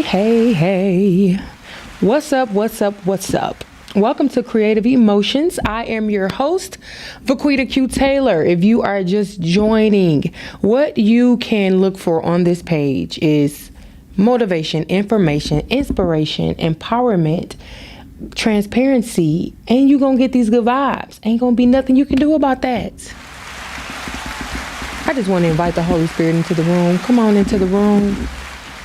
Hey. What's up? Welcome to Creative Emotions. I am your host, Vaquita Q. Taylor. If you are just joining, what you can look for on this page is motivation, information, inspiration, empowerment, transparency, and you're going to get these good vibes. Ain't going to be nothing you can do about that. I just want to invite the Holy Spirit into the room. Come on into the room.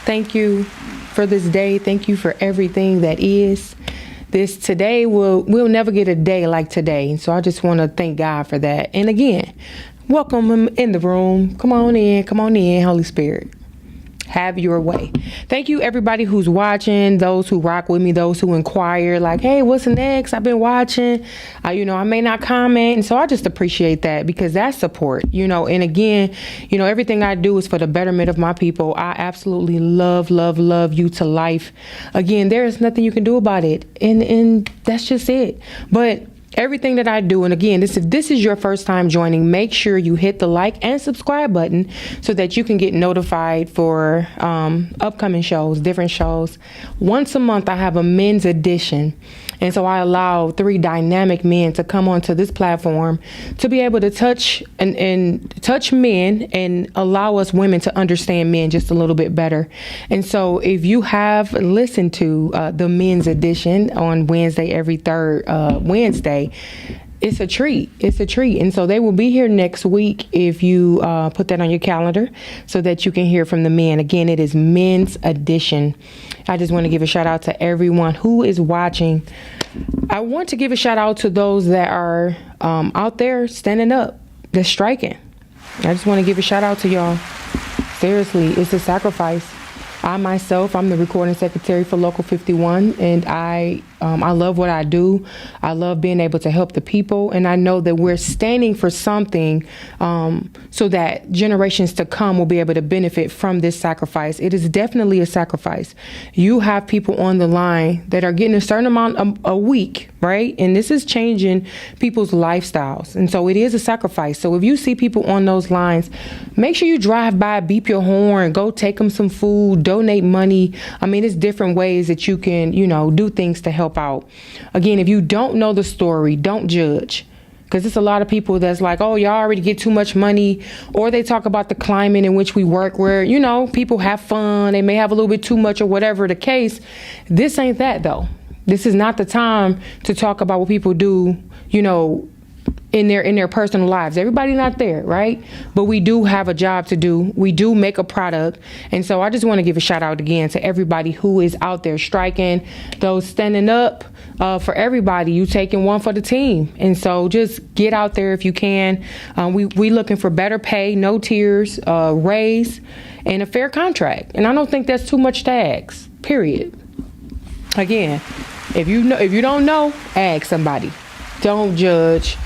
Thank you for this day. Thank you for everything that is. This today, we'll never get a day like today. So I just want to thank God for that. And again, welcome him in the room. Come on in, Holy Spirit. Have your way. Thank you, everybody who's watching, those who rock with me, those who inquire, like, hey, what's next? I've been watching. I may not comment. And so I just appreciate that because that's support, and again, everything I do is for the betterment of my people. I absolutely love you to life. Again, there is nothing you can do about it. And that's just it. But everything that I do, and again, if this is your first time joining, make sure you hit the like and subscribe button so that you can get notified for upcoming shows, different shows. Once a month, I have a men's edition. And so I allow 3 dynamic men to come onto this platform to be able to touch and touch men and allow us women to understand men just a little bit better. And so if you have listened to the men's edition on Wednesday, every third Wednesday, it's a treat. And so they will be here next week if you put that on your calendar so that you can hear from the men. Again, it is men's edition. I just want to give a shout out to everyone who is watching. I want to give a shout out to those that are out there standing up, that's striking. I just want to give a shout out to y'all. Seriously, it's a sacrifice. I'm the recording secretary for Local 51, and I love what I do. I love being able to help the people, and I know that we're standing for something so that generations to come will be able to benefit from this sacrifice. It is definitely a sacrifice. You have people on the line that are getting a certain amount a week, right? And this is changing people's lifestyles, and so it is a sacrifice. So if you see people on those lines, make sure you drive by, beep your horn, go take them some food, donate money. It's different ways that you can, do things to help out. Again, if you don't know the story, don't judge. Because it's a lot of people that's like, oh, y'all already get too much money. Or they talk about the climate in which we work where, people have fun. They may have a little bit too much or whatever the case. This ain't that, though. This is not the time to talk about what people do, in their personal lives. Everybody not there, right? But we do have a job to do. We do make a product. And so I just want to give a shout out again to everybody who is out there striking, those standing up for everybody. You taking one for the team. And so just get out there if you can. We looking for better pay, no tears, raise, and a fair contract. And I don't think that's too much to ask, period. Again, if you don't know, ask somebody. Don't judge.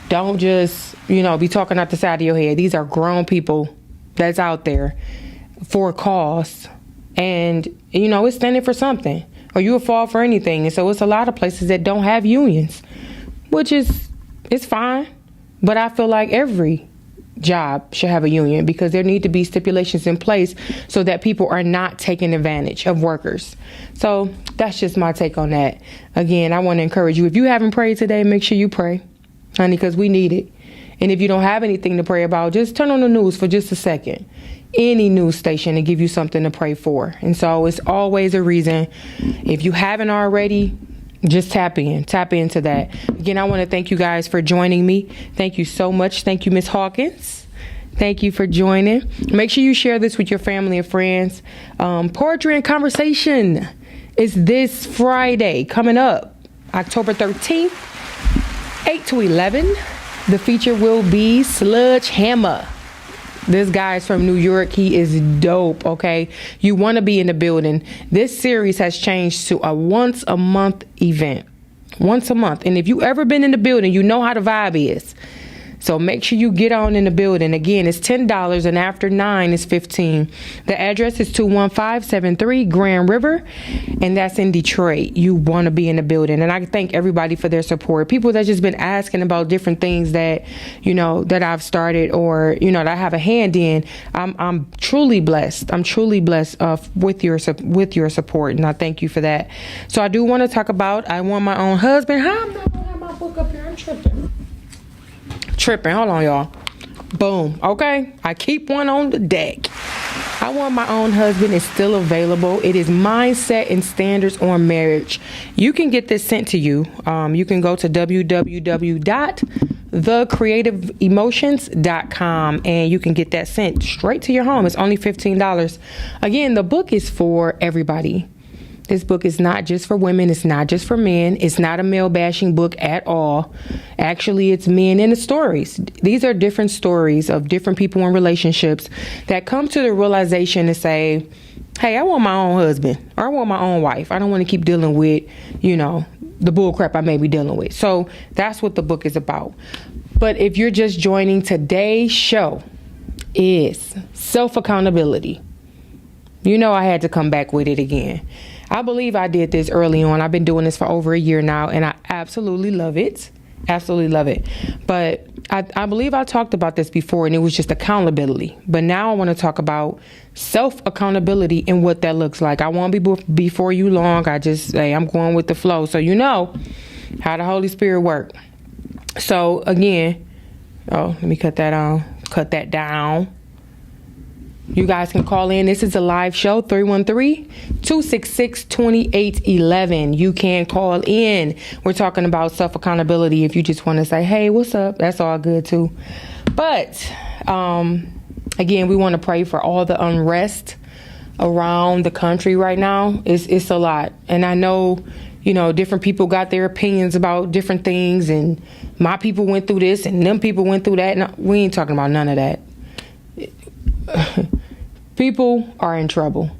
Don't just, be talking out the side of your head. These are grown people that's out there for a cause. And, it's standing for something. Or you'll fall for anything. And so it's a lot of places that don't have unions, which it's fine. But I feel like every job should have a union because there need to be stipulations in place so that people are not taking advantage of workers. So that's just my take on that. Again, I want to encourage you. If you haven't prayed today, make sure you pray, honey, because we need it. And if you don't have anything to pray about, just turn on the news for just a second. Any news station to give you something to pray for. And so it's always a reason. If you haven't already, just tap into that. Again, I want to thank you guys for joining me. Thank you so much. Thank you, Miss Hawkins. Thank you for joining. Make sure you share this with your family and friends. Poetry and Conversation is this Friday coming up, October 13th, 8 to 11. The feature will be Sludge Hammer. This guy is from New York. He is dope, okay? You want to be in the building. This series has changed to a once a month event. Once a month. And if you ever been in the building, you know how the vibe is. So make sure you get on in the building. Again, it's $10 and after 9 is $15. The address is 21573 Grand River, and that's in Detroit. You want to be in the building. And I thank everybody for their support. People that just been asking about different things that, that I've started or, that I have a hand in. I'm truly blessed. I'm truly blessed with your support, and I thank you for that. So I do want to talk about I Want My Own Husband. How I'm not gonna have my book up here? I'm tripping. Hold on, y'all. Boom. Okay. I keep one on the deck. I Want My Own Husband is still available. It is Mindset and Standards on Marriage. You can get this sent to you. You can go to www.thecreativeemotions.com and you can get that sent straight to your home. It's only $15. Again, the book is for everybody. This book is not just for women. It's not just for men. It's not a male bashing book at all. Actually, it's men in the stories. These are different stories of different people in relationships that come to the realization to say, hey, I want my own husband or I want my own wife. I don't want to keep dealing with, the bull crap I may be dealing with. So that's what the book is about. But if you're just joining, today's show is self-accountability. I had to come back with it again. I believe I did this early on. I've been doing this for over a year now, and I absolutely love it. Absolutely love it. But I believe I talked about this before, and it was just accountability. But now I want to talk about self-accountability and what that looks like. I won't be before you long. I'm going with the flow. So you know how the Holy Spirit works. So again, let me cut that down. You guys can call in. This is a live show, 313-266-2811. You can call in. We're talking about self-accountability. If you just want to say, hey, what's up? That's all good too. But again, we want to pray for all the unrest around the country right now. It's a lot. And I know, different people got their opinions about different things, and my people went through this and them people went through that. No, we ain't talking about none of that. People are in trouble,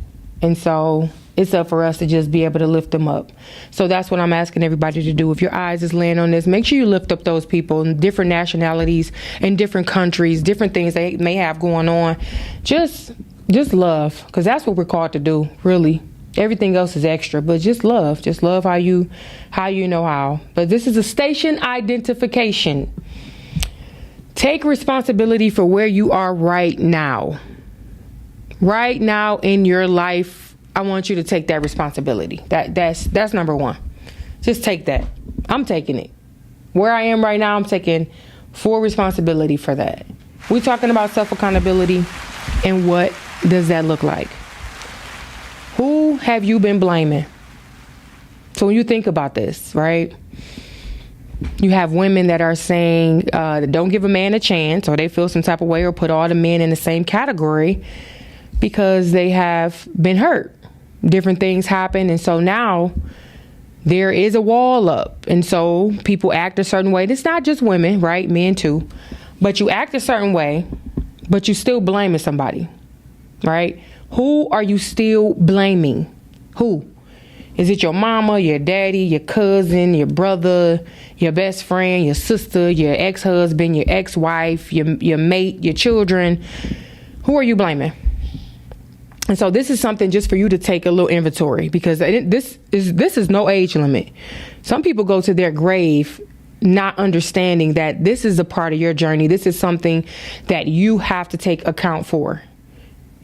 and so it's up for us to just be able to lift them up. So that's what I'm asking everybody to do. If your eyes is laying on this, make sure you lift up those people in different nationalities, in different countries, different things they may have going on. Just love, because that's what we're called to do, really. Everything else is extra, but just love how you know how. But this is a station identification. Take responsibility for where you are right now. Right now in your life, I want you to take that responsibility. That's number one. Just take that. I'm taking it. Where I am right now, I'm taking full responsibility for that. We're talking about self-accountability, and what does that look like? Who have you been blaming? So when you think about this, right? You have women that are saying don't give a man a chance, or they feel some type of way, or put all the men in the same category because they have been hurt. Different things happen, and so now there is a wall up, and so people act a certain way. It's not just women, right? Men too. But you act a certain way, but you still blaming somebody, right? Who are you still blaming? Who? Is it your mama, your daddy, your cousin, your brother, your best friend, your sister, your ex-husband, your ex-wife, your mate, your children? Who are you blaming? And so this is something just for you to take a little inventory, because this is no age limit. Some people go to their grave not understanding that this is a part of your journey. This is something that you have to take account for.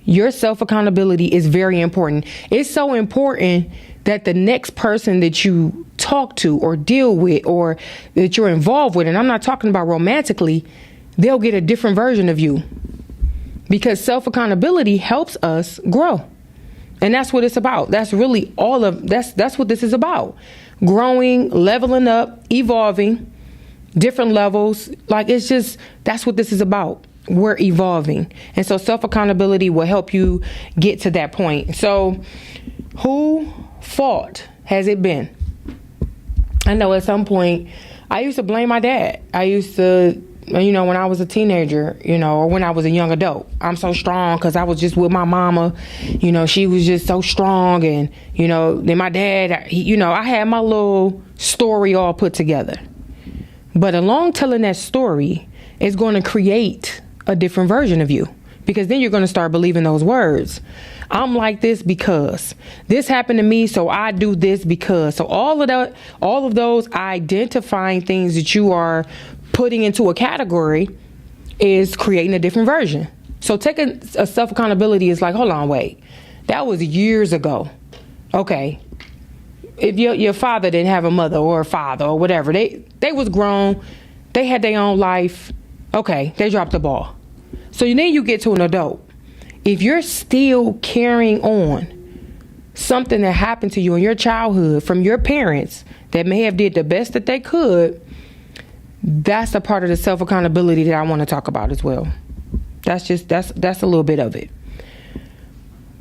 Your self-accountability is very important. It's so important that the next person that you talk to or deal with or that you're involved with, and I'm not talking about romantically, they'll get a different version of you. Because self-accountability helps us grow. And that's what it's about. That's really that's what this is about. Growing, leveling up, evolving, different levels. That's what this is about. We're evolving. And so self-accountability will help you get to that point. So whose fault has it been? I know at some point I used to blame my dad. I used to, when I was a teenager, or when I was a young adult. I'm so strong because I was just with my mama. She was just so strong. And, then my dad, I had my little story all put together. But along telling that story, is going to create a different version of you, because then you're going to start believing those words. I'm like this because this happened to me, so I do this because. So all of those identifying things that you are putting into a category is creating a different version. So taking a self-accountability is like, hold on, wait, that was years ago. Okay. If your father didn't have a mother or a father or whatever, they was grown, they had their own life. Okay, they dropped the ball. So then you get to an adult. If you're still carrying on something that happened to you in your childhood from your parents that may have did the best that they could, that's a part of the self-accountability that I want to talk about as well. That's a little bit of it.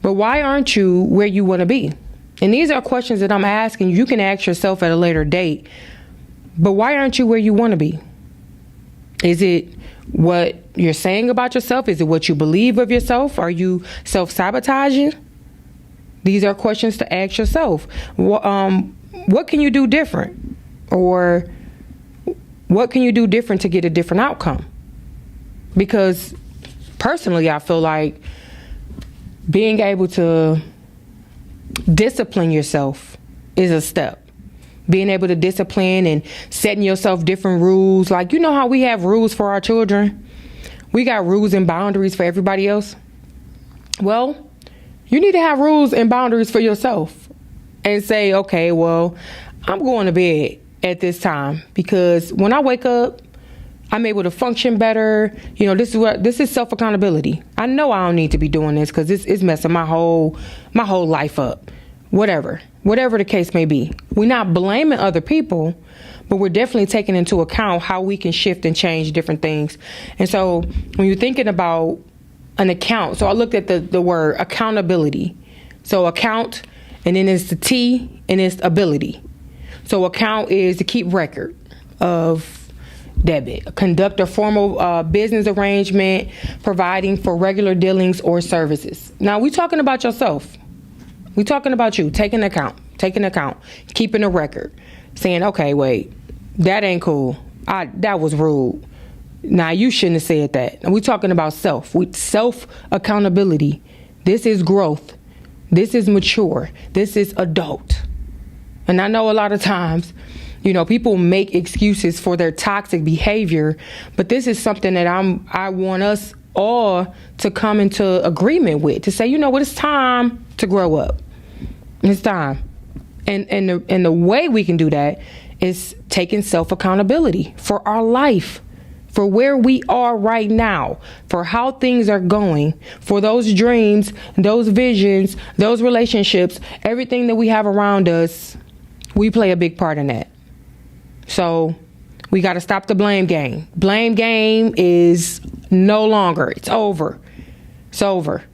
But why aren't you where you want to be? And these are questions that I'm asking. You can ask yourself at a later date. But why aren't you where you want to be? Is it what you're saying about yourself? Is it what you believe of yourself? Are you self-sabotaging? These are questions to ask yourself. What can you do different? Or what can you do different to get a different outcome? Because personally, I feel like being able to discipline yourself is a step. Being able to discipline and setting yourself different rules. Like, you know how we have rules for our children? We got rules and boundaries for everybody else. Well, you need to have rules and boundaries for yourself and say, okay, well, I'm going to bed at this time because when I wake up, I'm able to function better. You know, this is self-accountability. I know I don't need to be doing this because it's messing my whole life up. Whatever the case may be. We're not blaming other people, but we're definitely taking into account how we can shift and change different things. And so when you're thinking about an account, so I looked at the word accountability. So account, and then it's the T, and it's ability. So account is to keep record of debit, conduct a formal business arrangement, providing for regular dealings or services. Now, we're talking about yourself. We're talking about you, taking account, keeping a record, saying, okay, wait, that ain't cool. That was rude. Now, you shouldn't have said that. And we're talking about self-accountability. This is growth. This is mature. This is adult. And I know a lot of times, you know, people make excuses for their toxic behavior, but this is something that I want us all to come into agreement with, to say, you know what, it's time to grow up. It's time. And the way we can do that is taking self-accountability for our life, for where we are right now, for how things are going, for those dreams, those visions, those relationships, everything that we have around us. We play a big part in that. So we got to stop the blame game. Blame game is no longer. It's over. It's over.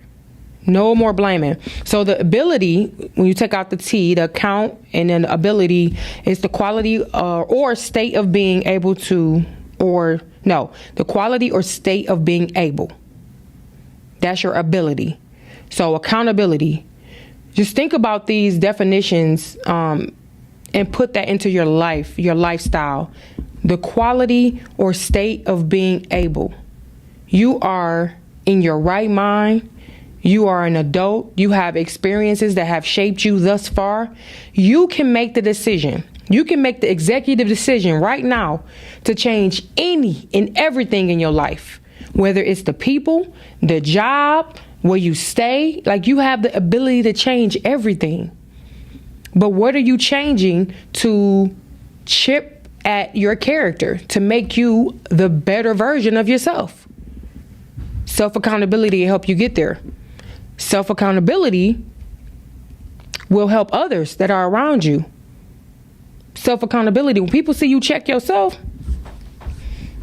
No more blaming. So the ability, when you take out the T, the account, and then the ability is the quality or state of being able to, the quality or state of being able. That's your ability. So accountability. Just think about these definitions and put that into your life, your lifestyle. The quality or state of being able. You are in your right mind. You are an adult. You have experiences that have shaped you thus far. You can make the decision. You can make the executive decision right now to change any and everything in your life, whether it's the people, the job, where you stay. Like, you have the ability to change everything. But what are you changing to chip at your character to make you the better version of yourself? Self-accountability will help you get there. Self-accountability will help others that are around you. Self-accountability, when people see you check yourself,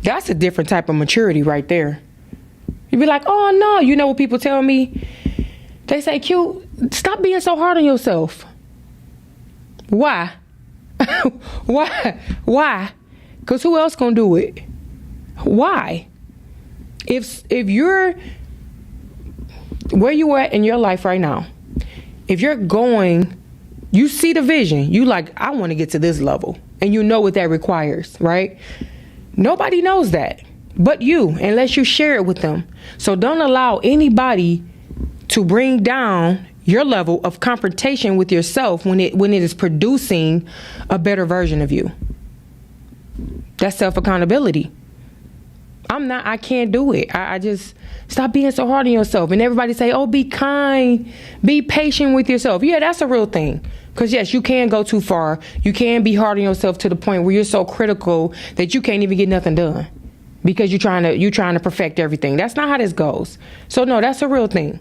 that's a different type of maturity right there. You'd be like, oh no, you know what people tell me? They say, Q, stop being so hard on yourself. Why? Why? Because who else gonna do it? Why? If you're where you are in your life right now, if you're going, you see the vision, you like, I want to get to this level, and you know what that requires, right? Nobody knows that. but you, unless you share it with them. So don't allow anybody to bring down your level of confrontation with yourself when it is producing a better version of you. That's self-accountability. I can't do it. I just stop being so hard on yourself. And everybody say, oh, be kind, be patient with yourself. Yeah, that's a real thing. Because yes, you can go too far. You can be hard on yourself to the point where you're so critical that you can't even get nothing done because you're trying to perfect everything. That's not how this goes. So no, that's a real thing.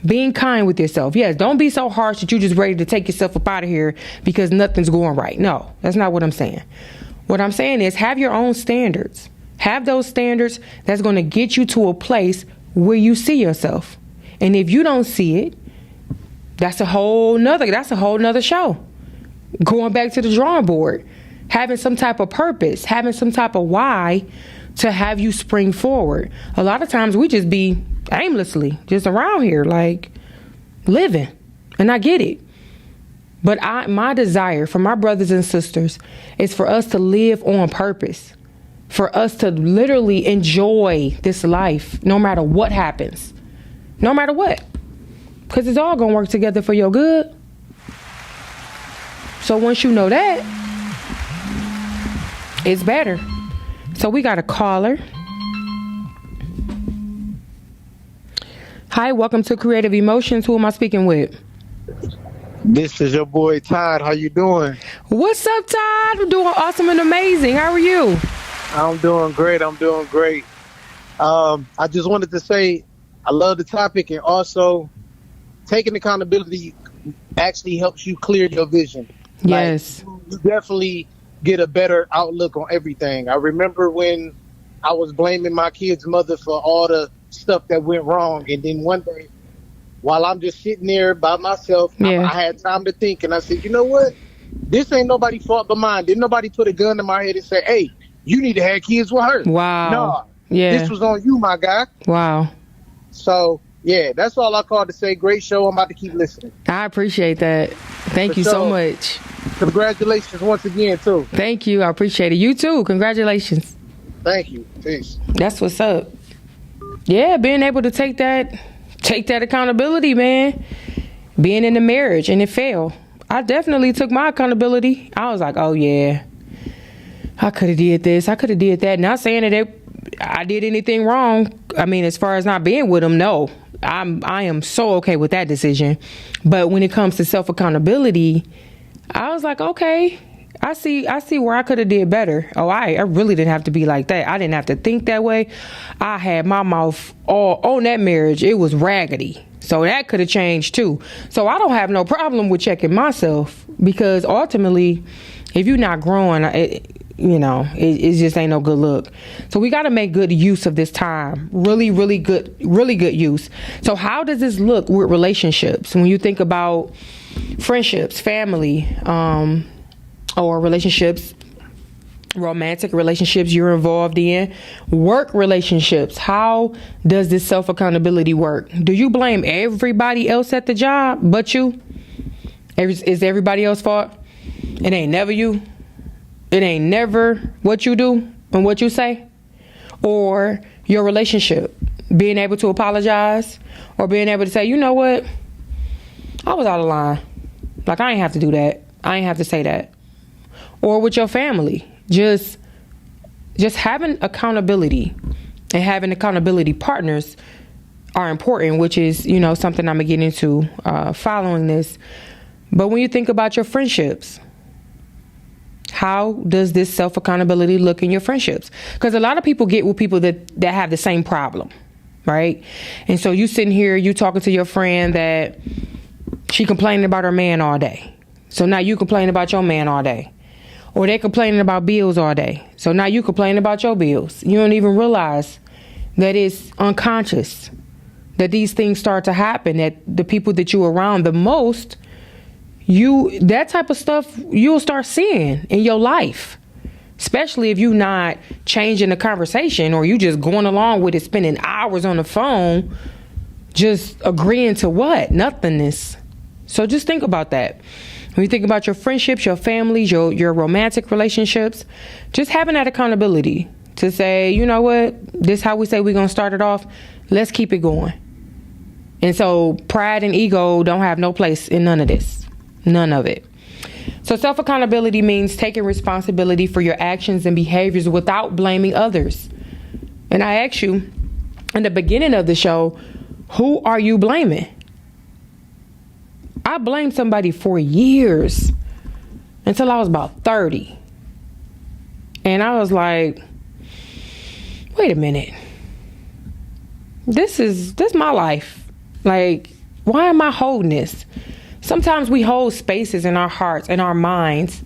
Being kind with yourself. Yes, don't be so harsh that you're just ready to take yourself up out of here because nothing's going right. No, that's not what I'm saying. What I'm saying is have your own standards. Have those standards that's going to get you to a place where you see yourself. And if you don't see it, that's a whole nother show. Going back to the drawing board, having some type of purpose, having some type of why to have you spring forward. A lot of times we just be aimlessly just around here, like living. And I get it. But my desire for my brothers and sisters is for us to live on purpose. For us to literally enjoy this life no matter what happens. No matter what. Because it's all going to work together for your good. So once you know that, it's better. So we got a caller. Hi, welcome to Creative Emotions. Who am I speaking with? This is your boy Todd. How you doing? What's up, Todd? I'm doing awesome and amazing. How are you? I'm doing great. I just wanted to say I love the topic, and also taking accountability actually helps you clear your vision. Yes. Like, you definitely get a better outlook on everything. I remember when I was blaming my kid's mother for all the stuff that went wrong, and then one day while I'm just sitting there by myself, I had time to think, and I said, you know what? This ain't nobody's fault but mine. Didn't nobody put a gun in my head and say, hey, you need to have kids with her. Wow. No. Yeah. This was on you, my guy. Wow. So, yeah, that's all I called to say. Great show. I'm about to keep listening. I appreciate that. Thank you so much. Congratulations once again, too. Thank you. I appreciate it. You, too. Congratulations. Thank you. Peace. That's what's up. Yeah, being able to take that accountability, man. Being in the marriage and it failed. I definitely took my accountability. I was like, oh, yeah. I could have did this. I could have did that. Not saying that I did anything wrong. I mean, as far as not being with him, no. I am so okay with that decision. But when it comes to self-accountability, I was like, okay, I see where I could have did better. Oh, I really didn't have to be like that. I didn't have to think that way. I had my mouth all on that marriage. It was raggedy. So that could have changed too. So I don't have no problem with checking myself because ultimately, if you're not growing, it just ain't no good look. So we got to make good use of this time. Really, really good use. So how does this look with relationships? When you think about friendships, family, or relationships, romantic relationships you're involved in, work relationships, how does this self-accountability work? Do you blame everybody else at the job but you? Is everybody else's fault? It ain't never you. It ain't never what you do and what you say. Or your relationship, being able to apologize or being able to say, you know what? I was out of line. Like, I ain't have to do that. I ain't have to say that. Or with your family, just having accountability and having accountability partners are important, which is, something I'm going to get into following this. But when you think about your friendships, how does this self-accountability look in your friendships? Because a lot of people get with people that have the same problem, right? And so you sitting here, you talking to your friend that she complaining about her man all day. So now you complain about your man all day. Or they complaining about bills all day. So now you complain about your bills. You don't even realize that it's unconscious, that these things start to happen, that the people that you're around the most, that type of stuff you'll start seeing in your life. Especially if you're not changing the conversation or you just going along with it, spending hours on the phone, just agreeing to what? Nothingness. So just think about that. When you think about your friendships, your families, your romantic relationships, just having that accountability to say, you know what, This how we say we're going to start it off. Let's keep it going. And so pride and ego don't have no place in none of this. None of it. So self-accountability means taking responsibility for your actions and behaviors without blaming others. And I asked you in the beginning of the show, who are you blaming? I blamed somebody for years until I was about 30. And I was like, wait a minute. This is my life. Like, why am I holding this? Sometimes we hold spaces in our hearts and our minds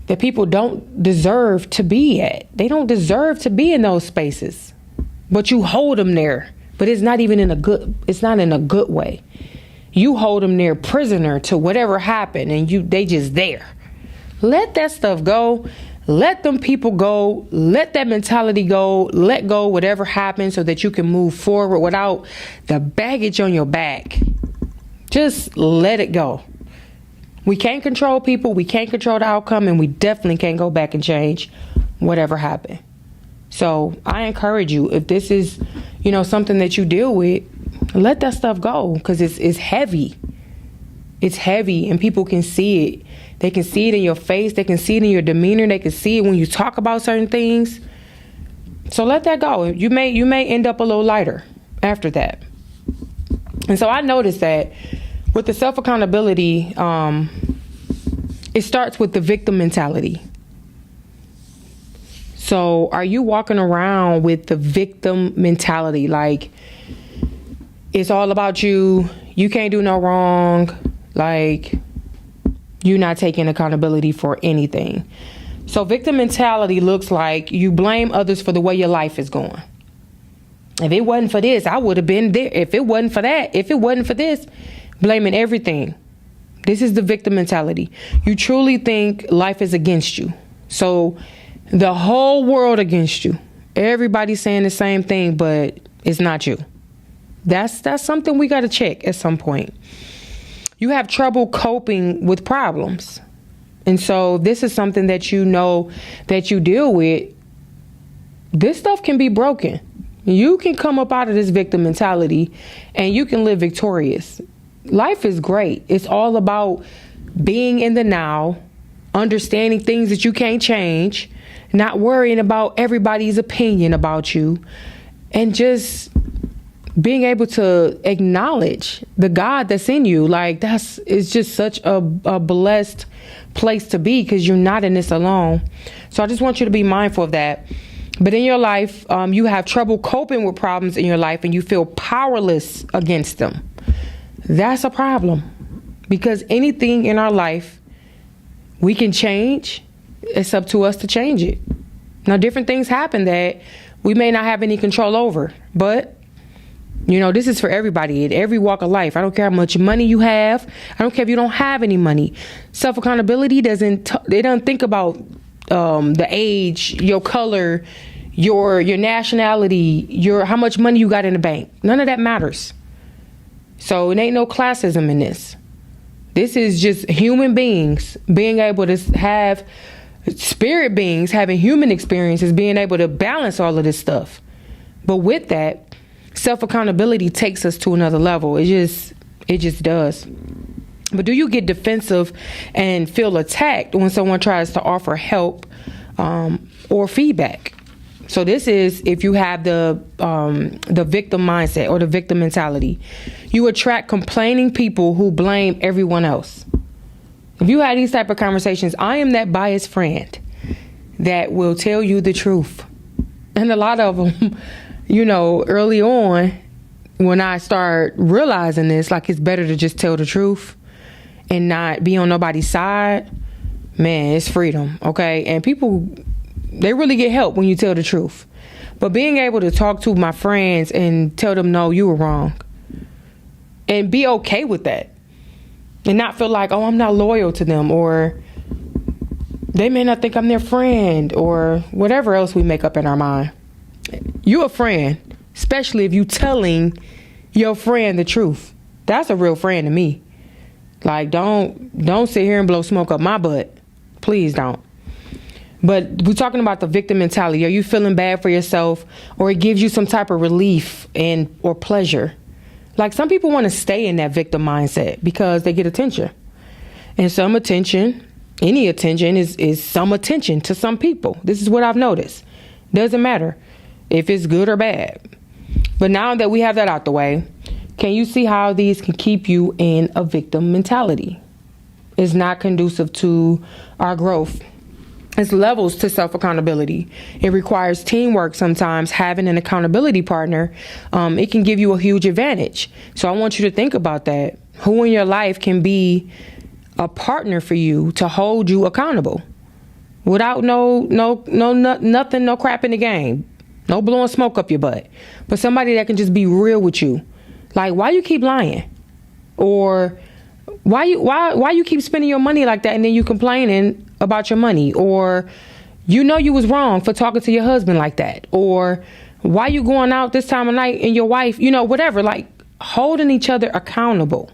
that people don't deserve to be at. They don't deserve to be in those spaces. But you hold them there. But it's not even in a good way. You hold them there prisoner to whatever happened, and they just there. Let that stuff go. Let them people go. Let that mentality go. Let go whatever happened so that you can move forward without the baggage on your back. Just let it go. We can't control people. We can't control the outcome, and we definitely can't go back and change whatever happened. So I encourage you, if this is, something that you deal with, let that stuff go, because it's heavy. It's heavy, and people can see it. They can see it in your face. They can see it in your demeanor. They can see it when you talk about certain things. So let that go. You may end up a little lighter after that. And so I noticed that with the self-accountability, it starts with the victim mentality. So are you walking around with the victim mentality? Like, it's all about you. You can't do no wrong. Like, you're not taking accountability for anything. So victim mentality looks like you blame others for the way your life is going. If it wasn't for this, I would have been there. If it wasn't for that, if it wasn't for this, blaming everything. This is the victim mentality. You truly think life is against you. So the whole world against you. Everybody's saying the same thing, but it's not you. That's something we got to check at some point. You have trouble coping with problems. And so this is something that that you deal with. This stuff can be broken. You can come up out of this victim mentality and you can live victorious. Life is great. It's all about being in the now, understanding things that you can't change, not worrying about everybody's opinion about you, and just being able to acknowledge the God that's in you. Like, it's just such a blessed place to be, because you're not in this alone. So I just want you to be mindful of that. But in your life, you have trouble coping with problems in your life and you feel powerless against them. That's a problem, because anything in our life we can change. It's up to us to change it. Now, different things happen that we may not have any control over, but this is for everybody in every walk of life. I don't care how much money you have. I don't care if you don't have any money. Self-accountability doesn't think about the age, your color, your nationality, how much money you got in the bank. None of that matters. So it ain't no classism in this. This is just human beings being able to have spirit beings having human experiences, being able to balance all of this stuff. But with that, self-accountability takes us to another level. It just does. But do you get defensive and feel attacked when someone tries to offer help or feedback? So this is if you have the victim mindset or the victim mentality. You attract complaining people who blame everyone else. If you have these type of conversations, I am that biased friend that will tell you the truth. And a lot of them, early on, when I start realizing this, like, it's better to just tell the truth and not be on nobody's side, man, it's freedom, okay? And people, they really get help when you tell the truth. But being able to talk to my friends and tell them, no, you were wrong, and be okay with that, and not feel like, oh, I'm not loyal to them, or they may not think I'm their friend, or whatever else we make up in our mind. You a friend, especially if you telling your friend the truth. That's a real friend to me. Like, don't sit here and blow smoke up my butt. Please don't. But we're talking about the victim mentality. Are you feeling bad for yourself, or it gives you some type of relief or pleasure? Like, some people want to stay in that victim mindset because they get attention. And some attention, any attention is some attention to some people. This is what I've noticed. Doesn't matter if it's good or bad. But now that we have that out the way, can you see how these can keep you in a victim mentality? It's not conducive to our growth. It's levels to self-accountability. It requires teamwork sometimes. Having an accountability partner, it can give you a huge advantage. So I want you to think about that. Who in your life can be a partner for you to hold you accountable without nothing, no crap in the game, no blowing smoke up your butt, but somebody that can just be real with you. Like, why you keep lying? Or why you keep spending your money like that, and then you complaining about your money? Or you was wrong for talking to your husband like that? Or why you going out this time of night and your wife, whatever. Like, holding each other accountable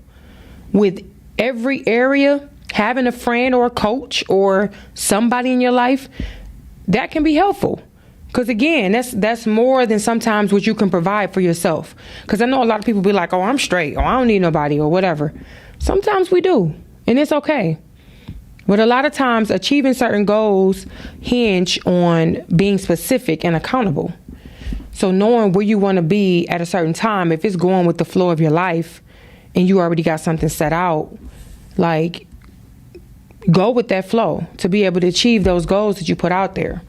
with every area, having a friend or a coach or somebody in your life, that can be helpful. Because again, that's more than sometimes what you can provide for yourself. Because I know a lot of people be like, oh, I'm straight, or I don't need nobody, or whatever. Sometimes we do, and it's okay. But a lot of times achieving certain goals hinge on being specific and accountable. So knowing where you want to be at a certain time, if it's going with the flow of your life and you already got something set out, like, go with that flow to be able to achieve those goals that you put out there.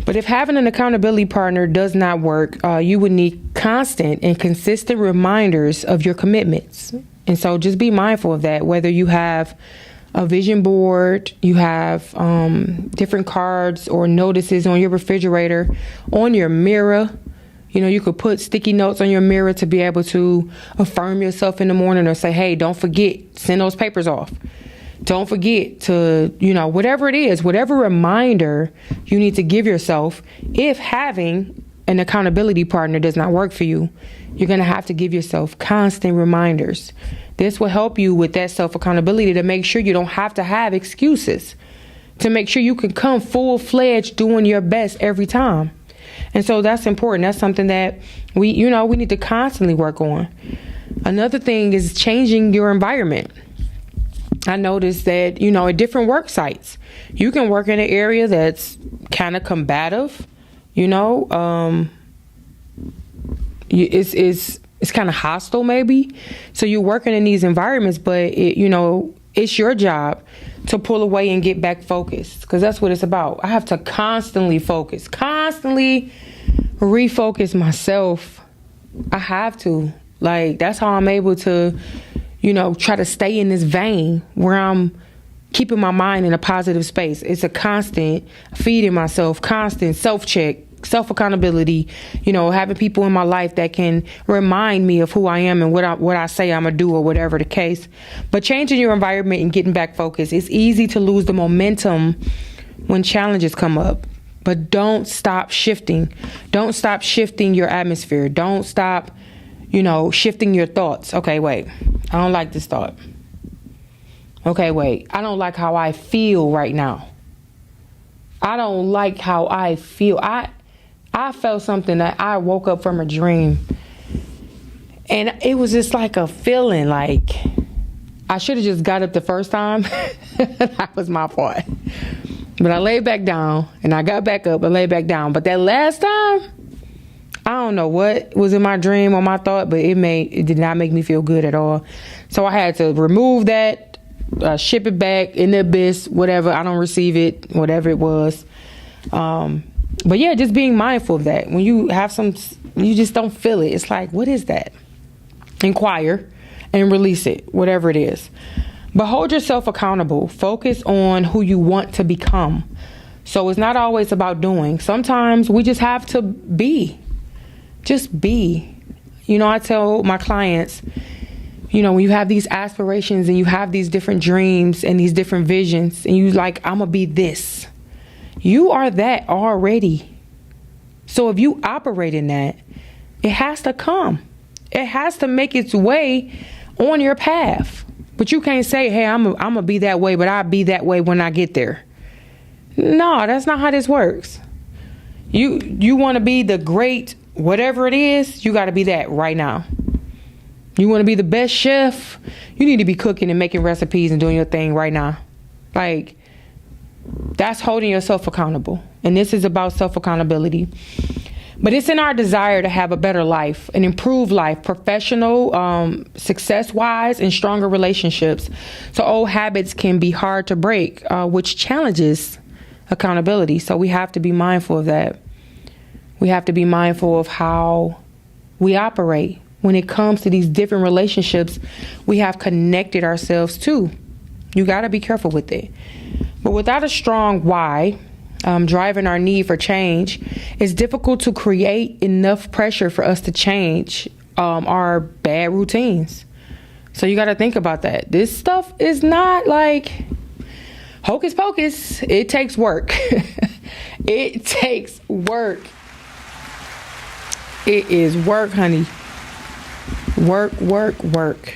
But if having an accountability partner does not work, you would need constant and consistent reminders of your commitments. And so just be mindful of that, whether you have a vision board, you have different cards or notices on your refrigerator, on your mirror. You could put sticky notes on your mirror to be able to affirm yourself in the morning, or say, hey, don't forget, send those papers off. Don't forget to, whatever it is, whatever reminder you need to give yourself. If having an accountability partner does not work for you, you're going to have to give yourself constant reminders. This will help you with that self-accountability to make sure you don't have to have excuses, to make sure you can come full-fledged doing your best every time. And so that's important. That's something that we need to constantly work on. Another thing is changing your environment. I noticed that, at different work sites, you can work in an area that's kind of combative, it's kind of hostile maybe. So you're working in these environments, but it's your job to pull away and get back focused, because that's what it's about. I have to constantly refocus myself. I have to. Like, that's how I'm able to try to stay in this vein where I'm keeping my mind in a positive space. It's a constant feeding myself, constant self-check, self-accountability, having people in my life that can remind me of who I am and what I say I'm going to do, or whatever the case. But changing your environment and getting back focused, it's easy to lose the momentum when challenges come up. But don't stop shifting. Don't stop shifting your atmosphere. Don't stop shifting your thoughts. Okay, wait, I don't like this thought. Okay, wait, I don't like how I feel right now. I don't like how I feel. I felt something that I woke up from a dream, and it was just like a feeling like I should have just got up the first time. That was my fault. But I laid back down, and I got back up and laid back down. But that last time, I don't know what was in my dream or my thought, but it did not make me feel good at all. So I had to remove that, ship it back in the abyss, whatever. I don't receive it, whatever it was. But yeah, just being mindful of that. When you have you just don't feel it. It's like, what is that? Inquire and release it, whatever it is. But hold yourself accountable. Focus on who you want to become. So it's not always about doing. Sometimes we just have to be. Just be. I tell my clients, when you have these aspirations and you have these different dreams and these different visions, and you like, I'm going to be this. You are that already. So if you operate in that, it has to come. It has to make its way on your path. But you can't say, hey, I'm going to be that way, but I'll be that way when I get there. No, that's not how this works. You want to be the great whatever it is, you got to be that right now. You want to be the best chef, you need to be cooking and making recipes and doing your thing right now. Like, that's holding yourself accountable. And this is about self-accountability. But it's in our desire to have a better life, an improved life, professional, success-wise, and stronger relationships. So old habits can be hard to break, which challenges accountability. So we have to be mindful of that. We have to be mindful of how we operate. When it comes to these different relationships we have connected ourselves to. You got to be careful with it. But without a strong why, driving our need for change, it's difficult to create enough pressure for us to change our bad routines. So you got to think about that. This stuff is not like hocus pocus. It takes work. It takes work. It is work, honey. Work.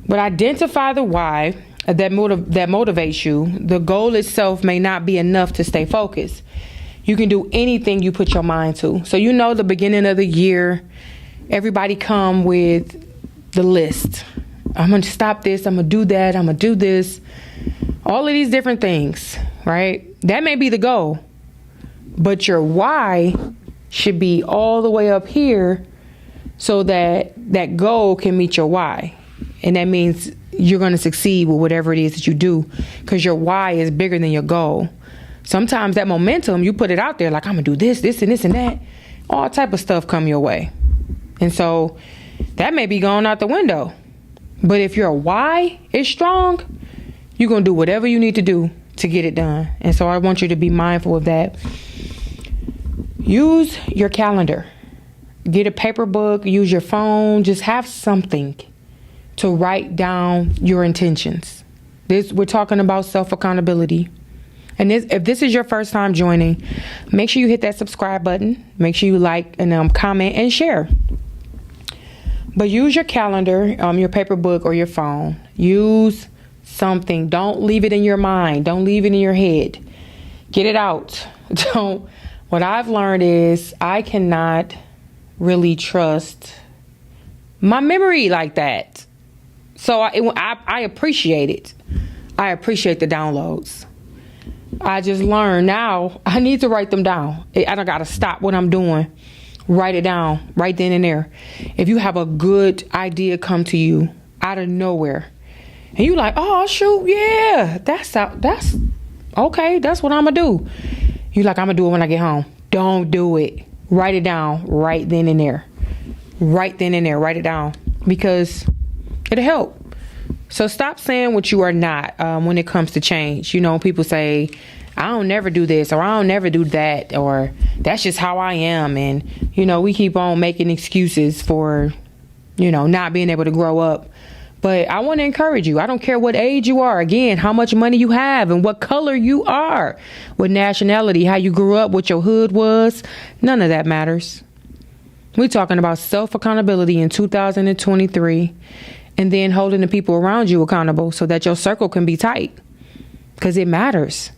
But identify the why that motivates you. The goal itself may not be enough to stay focused. You can do anything you put your mind to. So the beginning of the year, everybody come with the list. I'm going to stop this. I'm going to do that. I'm going to do this. All of these different things, right? That may be the goal. But your why should be all the way up here so that that goal can meet your why. And that means you're going to succeed with whatever it is that you do because your why is bigger than your goal. Sometimes that momentum, you put it out there like, I'm going to do this, this, and this, and that. All type of stuff come your way. And so that may be going out the window. But if your why is strong, you're going to do whatever you need to do to get it done. And so I want you to be mindful of that. Use your calendar. Get a paper book, use your phone, just have something to write down your intentions. We're talking about self-accountability. And if this is your first time joining, make sure you hit that subscribe button. Make sure you like and comment and share. But use your calendar, your paper book or your phone. Use something. Don't leave it in your mind. Don't leave it in your head. Get it out. What I've learned is I cannot really trust my memory like that. So I appreciate it. I appreciate the downloads. I just learned now I need to write them down. I don't got to stop what I'm doing. Write it down right then and there. If you have a good idea come to you out of nowhere and you like, oh shoot, yeah, that's okay. That's what I'm going to do. You like, I'm going to do it when I get home. Don't do it. Write it down right then and there. Right then and there. Write it down because it'll help. So stop saying what you are not when it comes to change. People say, I don't never do this or I don't never do that or that's just how I am. And, we keep on making excuses for, not being able to grow up. But I want to encourage you. I don't care what age you are. Again, how much money you have and what color you are, what nationality, how you grew up, what your hood was. None of that matters. We're talking about self-accountability in 2023 and then holding the people around you accountable so that your circle can be tight because it matters.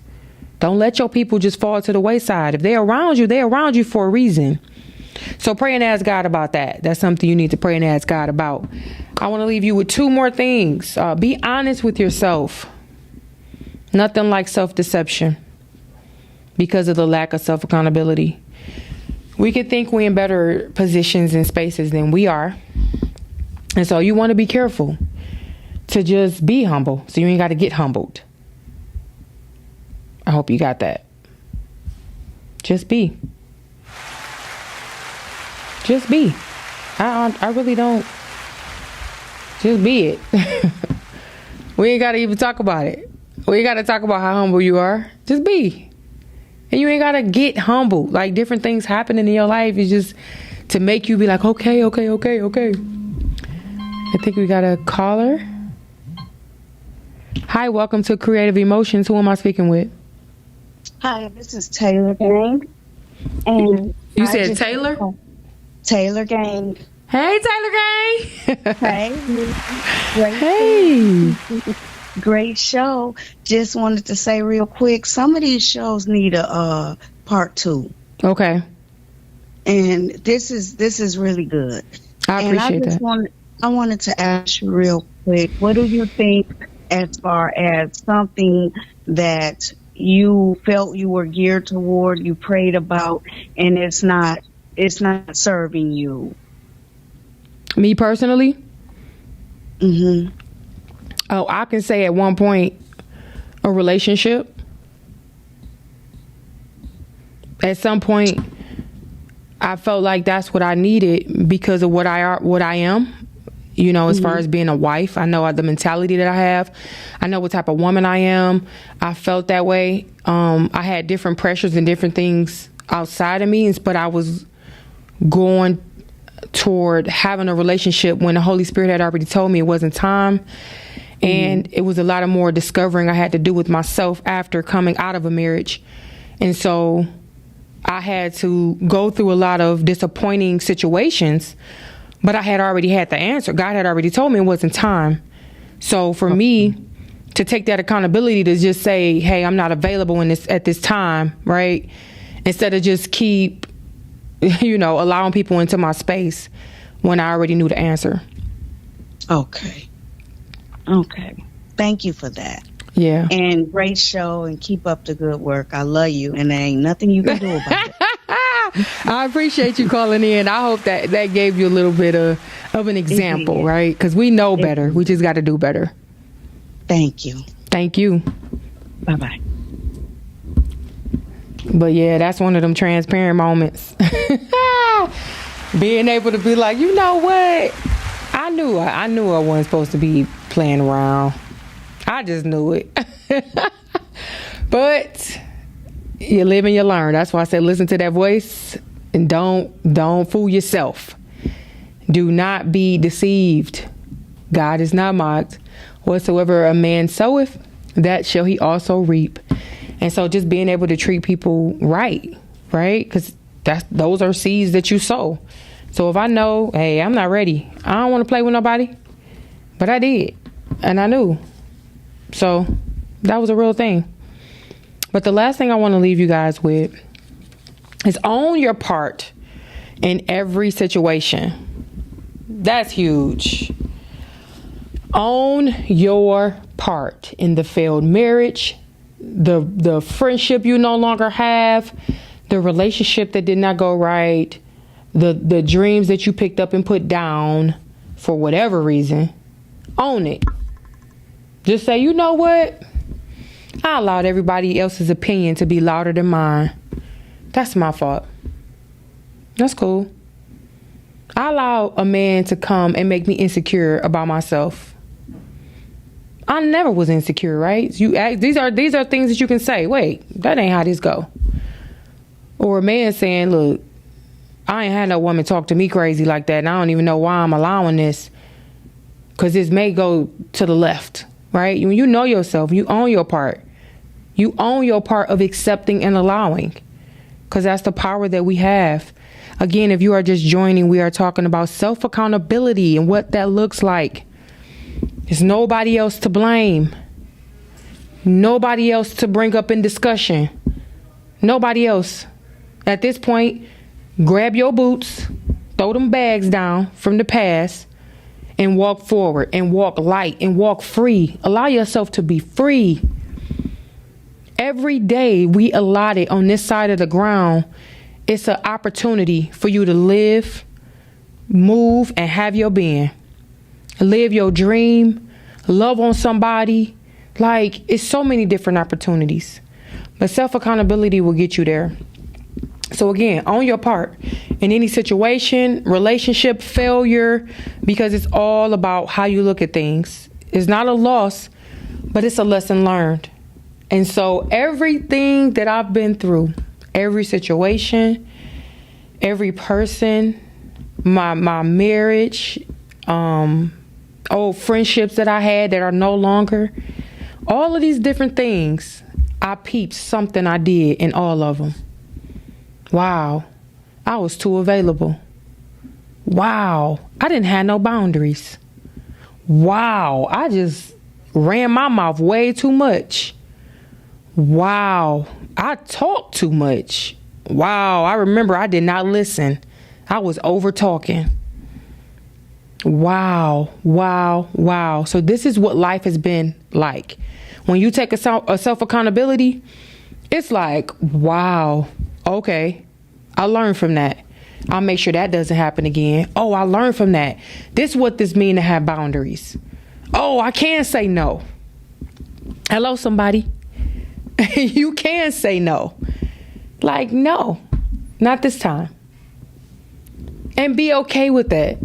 Don't let your people just fall to the wayside. If they're around you for a reason. So pray and ask God about that. That's something you need to pray and ask God about. I want to leave you with two more things. Be honest with yourself. Nothing like self-deception because of the lack of self-accountability. We can think we're in better positions and spaces than we are. And so you want to be careful to just be humble so you ain't got to get humbled. I hope you got that. Just be. Just be. I really don't. Just be it. We ain't got to even talk about it. We ain't got to talk about how humble you are. Just be. And you ain't got to get humble. Like different things happening in your life is just to make you be like, okay. I think we got a caller. Hi, welcome to Creative Emotions. Who am I speaking with? Hi, this is Taylor Gang. And you said Taylor? Taylor Gang. Hey, Taylor Gang. Hey. Hey. Great show. Just wanted to say real quick, some of these shows need a part two. Okay. And this is really good. I appreciate that. I wanted to ask you real quick, what do you think as far as something that you felt you were geared toward, you prayed about, and it's not serving you? Me personally? Mm-hmm. Oh, I can say at one point, a relationship. At some point, I felt like that's what I needed because of what I am. You know, as far as being a wife, I know the mentality that I have. I know what type of woman I am. I felt that way. I had different pressures and different things outside of me, but I was going toward having a relationship when the Holy Spirit had already told me it wasn't time. And it was a lot of more discovering I had to do with myself after coming out of a marriage. And so I had to go through a lot of disappointing situations, but I had already had the answer. God had already told me it wasn't time. So for me to take that accountability to just say, hey, I'm not available at this time, right? Instead of just keep, allowing people into my space when I already knew the answer. Okay. Thank you for that. Yeah. And great show, and keep up the good work. I love you, and there ain't nothing you can do about it. I appreciate you calling in. I hope that gave you a little bit of an example, right? Because we know better. We just got to do better. Thank you. Thank you. Bye-bye. But yeah, that's one of them transparent moments. Being able to be like, you know what? I knew I wasn't supposed to be playing around. I just knew it. But you live and you learn. That's why I said listen to that voice and don't fool yourself. Do not be deceived. God is not mocked. Whatsoever a man soweth, that shall he also reap. And so just being able to treat people right? Because those are seeds that you sow. So if I know, hey, I'm not ready, I don't want to play with nobody, but I did, and I knew. So that was a real thing. But the last thing I want to leave you guys with is own your part in every situation. That's huge. Own your part in the failed marriage, the friendship you no longer have, the relationship that did not go right, the dreams that you picked up and put down for whatever reason. Own it. Just say, you know what? I allowed everybody else's opinion to be louder than mine. That's my fault. That's cool. I allow a man to come and make me insecure about myself. I never was insecure, right? These are things that you can say. Wait, that ain't how this go. Or a man saying, look, I ain't had no woman talk to me crazy like that, and I don't even know why I'm allowing this, because this may go to the left, right? When you know yourself, you own your part. You own your part of accepting and allowing, because that's the power that we have. Again, if you are just joining, we are talking about self-accountability and what that looks like. There's nobody else to blame. Nobody else to bring up in discussion. Nobody else. At this point, grab your boots, throw them bags down from the past, and walk forward, and walk light, and walk free. Allow yourself to be free. Every day we allotted on this side of the ground, it's an opportunity for you to live, move, and have your being. Live your dream, love on somebody. Like, it's so many different opportunities. But self-accountability will get you there. So again, own your part in any situation, relationship, failure, because it's all about how you look at things. It's not a loss, but it's a lesson learned. And so everything that I've been through, every situation, every person, my marriage, old friendships that I had that are no longer, all of these different things, I peeped something I did in all of them. Wow, I was too available. Wow, I didn't have no boundaries. Wow, I just ran my mouth way too much. Wow. I talked too much. Wow. I remember I did not listen. I was over talking. Wow. So this is what life has been like. When you take a self accountability, it's like, wow, okay, I learned from that. I'll make sure that doesn't happen again. Oh, I learned from that. This is what this means to have boundaries. Oh, I can say no. Hello, somebody. You can say no. Like, no, not this time. And be okay with that.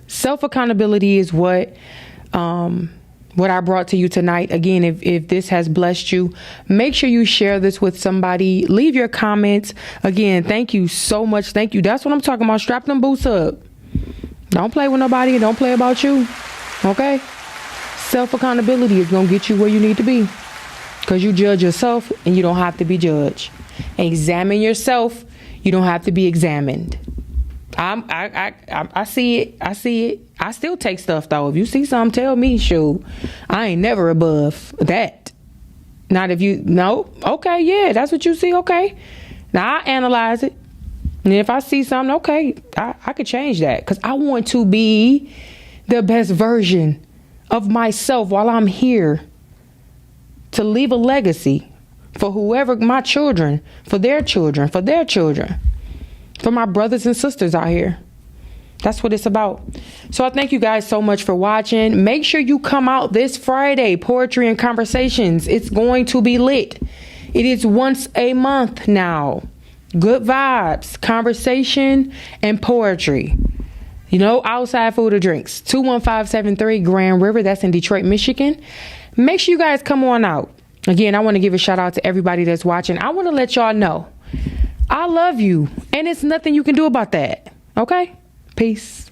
Self accountability is what I brought to you tonight. Again, if this has blessed you, make sure you share this with somebody. Leave your comments. Again, thank you so much. Thank you. That's what I'm talking about. Strap them boots up. Don't play with nobody and don't play about you. Okay? Self accountability is going to get you where you need to be, because you judge yourself and you don't have to be judged. Examine yourself. You don't have to be examined. I see it. I still take stuff though. If you see something, tell me. Shoot, I ain't never above that. Not if you no. Okay, yeah, that's what you see. Okay, now I analyze it, and if I see something, okay, I could change that, because I want to be the best version of myself while I'm here, to leave a legacy for whoever, my children, for their children, for their children. For my brothers and sisters out here. That's what it's about. So I thank you guys so much for watching. Make sure you come out this Friday, Poetry and Conversations. It's going to be lit. It is once a month now. Good vibes, conversation, and poetry. You know, outside food or drinks. 21573 Grand River. That's in Detroit, Michigan. Make sure you guys come on out. Again, I want to give a shout out to everybody that's watching. I want to let y'all know I love you, and it's nothing you can do about that. Okay? Peace.